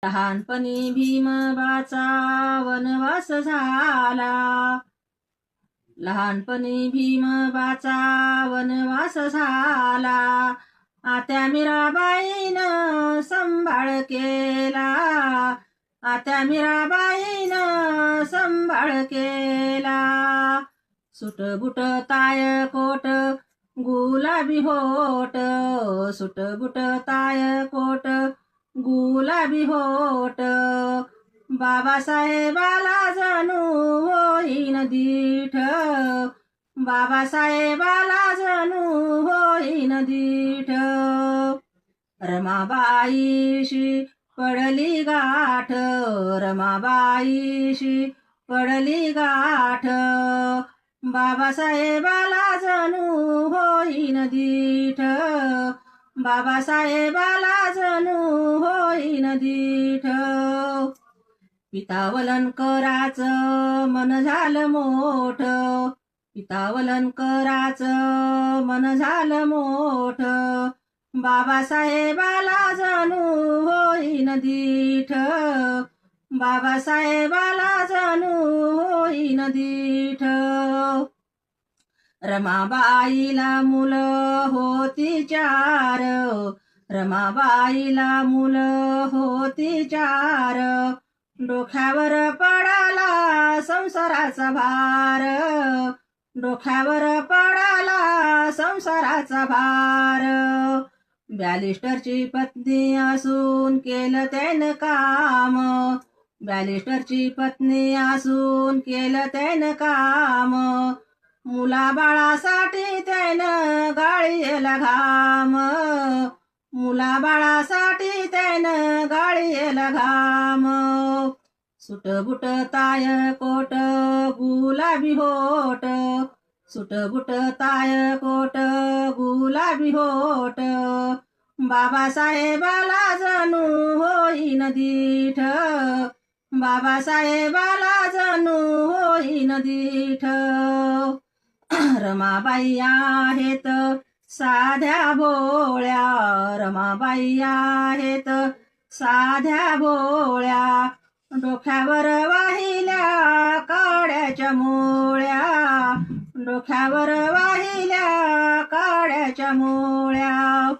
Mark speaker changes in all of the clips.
Speaker 1: लहानपणी भीमबाचा वनवास झाला. लहानपणी भीमबाचा वनवास झाला. आत्या मीराबाईनं सांभाळ केला. आत्या मीराबाईनं सांभाळ केला. सुटबुट ताय कोट गुलाबी होट. सुटबुट ताय कोट गुलाबी होट. बाबासाहेबाला जणू होईन दीठ. बाबासाहेबाला जणू होईन दीठ. रमाबाईशी पडली गाठ. रमाबाईशी पडली गाठ. बाबासाहेबाला जणू होईन दीठ. बाबासाहेबाला जणू होईन दीठ. पिता वलनकराचं मन झालं मोठ. पिता वलनकराचं मन झालं मोठ. बाबासाहेबाला जणू होईन दीठ. बाबासाहेबाला जणू होईन दीठ. रमाबाईला मुलं होती चार. रमाबाईला मुलं होती चार. डोक्यावर पडाला संसाराचा भार. डोक्यावर पडाला संसाराचा भार. बॅरिस्टरची पत्नी असून केलं त्यानं काम. बॅरिस्टरची पत्नी असून केलं त्यानं काम. मुलाबाळासाठी त्यानं गाळीला घाम. मुलाबाळासाठी त्यानं गाळीला घाम. सुटबुट ताय कोट गुलाबी होट. सुटबुट ताय कोट गुलाबी होट. बाबासाहेबाला जणू होईन दीठ. बाबासाहेबाला जणू होईन दीठ. रमाबाई आहेत साध्या भोळ्या. रमाबाई आहेत साध्या भोळ्या. डोक्यावर वाहिल्या काड्याच्या मोळ्या. डोक्यावर वाहिल्या काड्याच्या मोळ्या.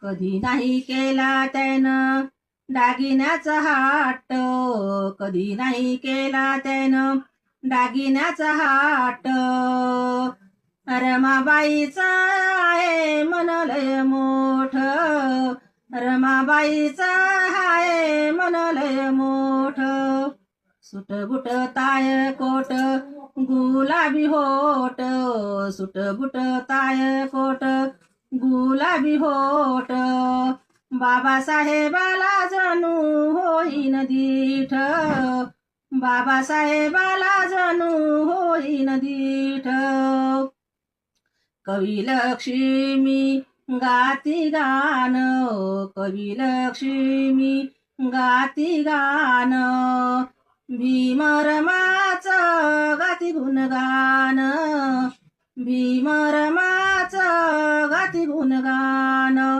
Speaker 1: कधी नाही केला त्यानं दागिन्याचा हाट. कधी नाही केला त्यानं दागिन्याचा हाट. रमाबाईचा आहे मन लय मोठ. रमाबाईचा आहे मन लय मोठ. सुटबुट ताय कोट गुलाबी होट. सुटबुट ताय कोट गुलाबी होट. बाबासाहेबाला जणू होईन दीठ. बाबासाहेबाला जणू होईन दीठ. कवी लक्ष्मी गाती गान. कवी लक्ष्मी गाती गान. भीमरमाचं गाती गुणगान. भीमरमाचं गाती गुणगान.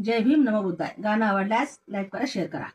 Speaker 1: जय भीम नमो बुद्धाय. गाणं आवडल्यास लाईक करा, शेअर करा.